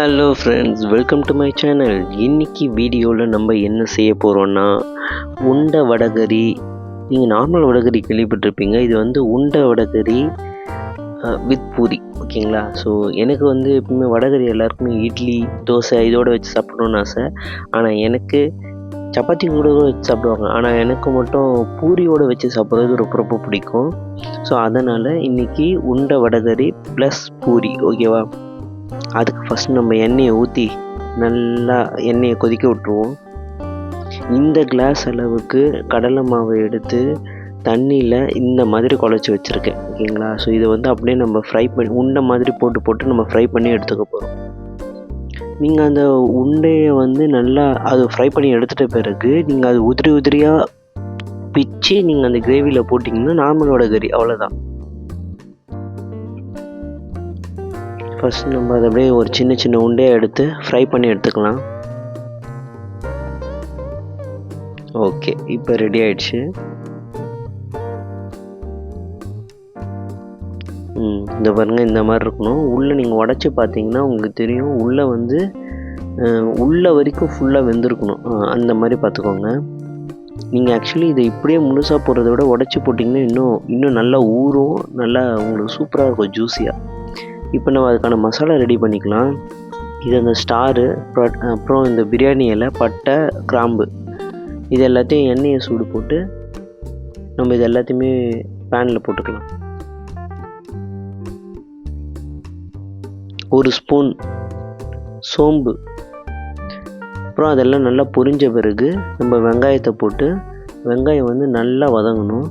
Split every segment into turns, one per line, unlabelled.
Hello friends, welcome to my channel. இன்றைக்கி வீடியோவில் நம்ம என்ன செய்ய போகிறோன்னா உண்டை வடகரி. நீங்கள் நார்மல் வடகரி கேள்விப்பட்டிருப்பீங்க. இது வந்து உண்டை வடகரி வித் பூரி, ஓகேங்களா? ஸோ எனக்கு வந்து எப்பவுமே வடகரி எல்லாருக்குமே இட்லி தோசை இதோடு வச்சு சாப்பிடணுன்னு ஆசை. ஆனால் எனக்கு சப்பாத்தி கூட வச்சு சாப்பிடுவாங்க. ஆனால் எனக்கு மட்டும் பூரியோடு வச்சு சாப்பிட்றது ரொம்ப ரொம்ப பிடிக்கும். ஸோ அதனால் இன்றைக்கி உண்டை வடகரி ப்ளஸ் பூரி, ஓகேவா? அதுக்கு ஃபஸ்ட் நம்ம எண்ணெயை ஊற்றி நல்லா எண்ணெயை கொதிக்க விட்ருவோம். இந்த கிளாஸ் அளவுக்கு கடலை மாவை எடுத்து தண்ணியில் இந்த மாதிரி குழச்சி வச்சுருக்கேன், ஓகேங்களா? ஸோ இதை வந்து அப்படியே நம்ம ஃப்ரை பண்ணி உண்டை மாதிரி போட்டு நம்ம ஃப்ரை பண்ணி எடுத்துக்க போகிறோம். நீங்கள் அந்த உண்டையை வந்து நல்லா அது ஃப்ரை பண்ணி எடுத்துகிட்ட பிறகு நீங்கள் அது உதிரியாக பிச்சு நீங்கள் அந்த கிரேவியில் போட்டிங்கன்னா நார்மல் வடகரி, அவ்வளோதான். ஃபஸ்ட் நம்ம அதை அப்படியே ஒரு சின்ன சின்ன உண்டையாக எடுத்து ஃப்ரை பண்ணி எடுத்துக்கலாம். ஓகே, இப்போ ரெடி ஆயிடுச்சு. இந்த பாருங்கள், இந்த மாதிரி இருக்கணும். உள்ளே நீங்கள் உடச்சி பார்த்தீங்கன்னா உங்களுக்கு தெரியும், உள்ளே வந்து உள்ளே வரைக்கும் ஃபுல்லாக வெந்திருக்கணும். அந்த மாதிரி பார்த்துக்கோங்க. நீங்கள் ஆக்சுவலி இதை இப்படியே முழுசாக போடுறத விட உடச்சி போட்டிங்கன்னா இன்னும் நல்லா ஊறும், நல்லா உங்களுக்கு சூப்பராக இருக்கும், ஜூஸியாக. இப்போ நம்ம அதுக்கான மசாலா ரெடி பண்ணிக்கலாம். இது அந்த ஸ்டாரு, அப்புறம் இந்த பிரியாணி இலை, பட்டை, கிராம்பு, இது எல்லாத்தையும் எண்ணெயை சூடு போட்டு நம்ம இது எல்லாத்தையுமே பேனில் போட்டுக்கலாம். ஒரு ஸ்பூன் சோம்பு, அப்புறம் அதெல்லாம் நல்லா பொரிஞ்ச பிறகு நம்ம வெங்காயத்தை போட்டு வெங்காயம் வந்து நல்லா வதங்கணும்.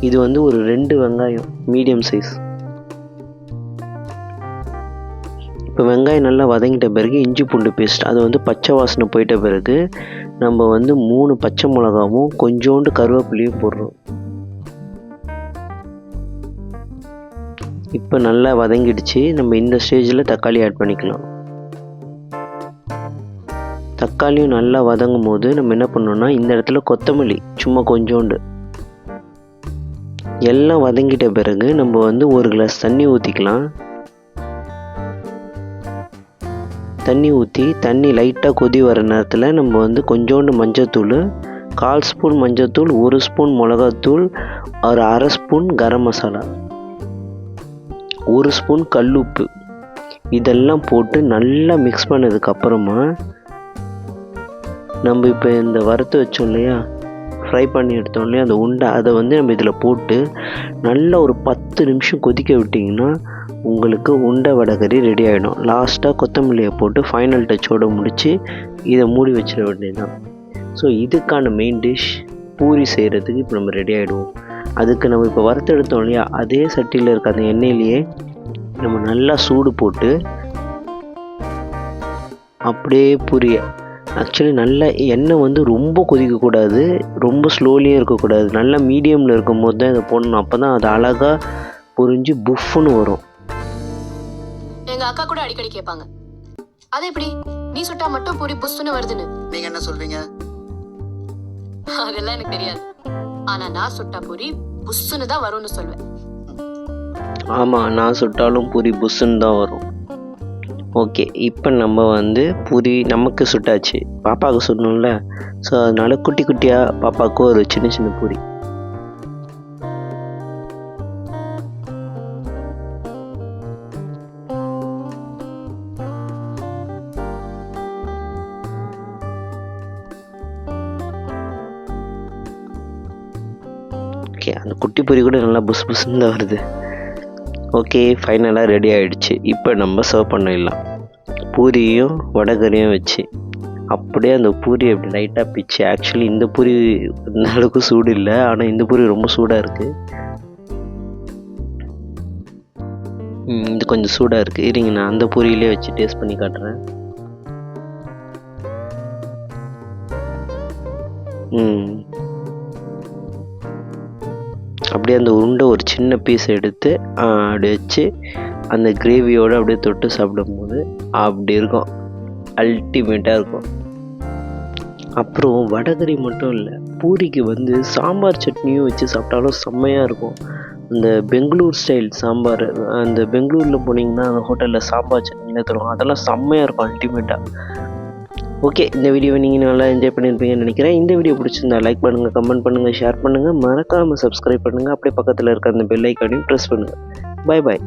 இது வந்து ஒரு 2 வெங்காயம் மீடியம் சைஸ். இப்போ வெங்காயம் நல்லா வதங்கிட்ட பிறகு இஞ்சி பூண்டு பேஸ்ட், அது வந்து பச்சை வாசனை போயிட்ட பிறகு நம்ம வந்து 3 பச்சை மிளகாவும் கொஞ்சோண்டு கருவேப்பிலையும் போடுறோம். இப்போ நல்லா வதங்கிடுச்சு. நம்ம இந்த ஸ்டேஜில் தக்காளி ஆட் பண்ணிக்கலாம். தக்காளியும் நல்லா வதங்கும் போது நம்ம என்ன பண்ணோம்னா இந்த இடத்துல கொத்தமல்லி சும்மா கொஞ்சோண்டு, எல்லாம் வதங்கிட்ட பிறகு நம்ம வந்து 1 கிளாஸ் தண்ணி ஊற்றிக்கலாம். தண்ணி ஊற்றி தண்ணி லைட்டாக கொதி வர நேரத்தில் நம்ம வந்து கொஞ்சோண்டு மஞ்சத்தூள், 1/4 ஸ்பூன் மஞ்சத்தூள், 1 ஸ்பூன் மிளகாத்தூள், ஒரு 1/2 ஸ்பூன் கரம் மசாலா, 1 ஸ்பூன் கல்லுப்பு, இதெல்லாம் போட்டு நல்லா மிக்ஸ் பண்ணதுக்கப்புறமா நம்ம இப்போ இந்த வறுத்து வச்சோம் இல்லையா, ஃப்ரை பண்ணி எடுத்தோம் இல்லையா அந்த உண்டை, அதை வந்து நம்ம இதில் போட்டு நல்லா ஒரு 10 நிமிஷம் கொதிக்க விட்டிங்கன்னா உங்களுக்கு உண்டை வடகரி ரெடி ஆகிடும். லாஸ்ட்டாக கொத்தமல்லியை போட்டு ஃபைனல் டச்சோடு முடித்து இதை மூடி வச்சிட வேண்டியதுதான். ஸோ இதுக்கான மெயின் டிஷ் பூரி செய்கிறதுக்கு இப்போ நம்ம ரெடி ஆகிடுவோம். அதுக்கு நம்ம இப்போ வறுத்தெடுத்தோம் இல்லையா, அதே சட்டியில் இருக்க அந்த எண்ணெயிலேயே நம்ம நல்லா சூடு போட்டு அப்படியே பூரியை ஆக்சுவலி நல்ல எண்ணெய் வந்து ரொம்ப கொதிக்கக்கூடாது, ரொம்ப ஸ்லோலியும் இருக்கக்கூடாது, நல்லா மீடியமில் இருக்கும் போது தான் இதை போடணும். அப்போ தான் அது அழகாக புரிஞ்சு புஃப்னு வரும்.
எங்க அக்கா கூட அடிக்கடி கேட்பாங்க, அது எப்படி நீ சுட்டா மட்டும் பூரி புஷ்னு வருதுன்னு.
நீங்க என்ன சொல்வீங்க?
அதெல்லாம் எனக்கு தெரியாது. ஆனா நான் சுட்டா பூரி புஷ்னு தான் வரும்னு சொல்வேன்.
ஆமாம், நான் சுட்டாலும் பூரி புஷ்னு தான் வரும். ஓகே, இப்போ நம்ம வந்து பூரி நமக்கு சுட்டாச்சு, பாப்பாவுக்கு சுடணும்ல. ஸோ அதனால குட்டி குட்டியாக பாப்பாவுக்கு ஒரு சின்ன சின்ன பூரி. ஓகே, அந்த குட்டி பூரி கூட நல்லா புஸ் புஸ்ன்னு தான் வருது. ஓகே, ஃபைனலாக ரெடி ஆகிடுச்சு. இப்போ நம்ம சர்வ் பண்ணிடலாம். பூரியும் வடகரியும் வச்சு அப்படியே அந்த பூரி அப்படி லைட்டாக பிச்சு, ஆக்சுவலி இந்த பூரி அந்த அளவுக்கு சூடு இல்லை, ஆனால் இந்த பூரி ரொம்ப சூடாக இருக்குது. இது கொஞ்சம் சூடாக இருக்குது. இருங்க, நான் அந்த பூரியிலே வச்சு டேஸ்ட் பண்ணி காட்டுறேன். அப்படியே அந்த உருண்டை ஒரு சின்ன பீஸ் எடுத்து அப்படி வச்சு அந்த கிரேவியோடு அப்படியே தொட்டு சாப்பிடும்போது அப்படி இருக்கும், அல்டிமேட்டாக இருக்கும். அப்புறம் வடகரி மட்டும் இல்லை, பூரிக்கு வந்து சாம்பார் சட்னியும் வச்சு சாப்பிட்டாலும் செம்மையாக இருக்கும். இந்த பெங்களூர் ஸ்டைல் சாம்பார், அந்த பெங்களூரில் போனீங்கன்னா அந்த ஹோட்டலில் சாம்பார் சட்னிலாம் தருவாங்க, அதெல்லாம் செம்மையாக இருக்கும் அல்டிமேட்டாக. ஓகே, இந்த வீடியோவை நீங்கள் நல்லா என்ஜாய் பண்ணியிருப்பீங்கன்னு நினைக்கிறேன். இந்த வீடியோ பிடிச்சிருந்தா லைக் பண்ணுங்கள், கமெண்ட் பண்ணுங்கள், ஷேர் பண்ணுங்கள், மறக்காமல் சப்ஸ்கிரைப் பண்ணுங்கள். அப்படியே பக்கத்தில் இருக்க அந்த பெல் ஐக்கானையும் ப்ரெஸ் பண்ணுங்கள். Bye bye.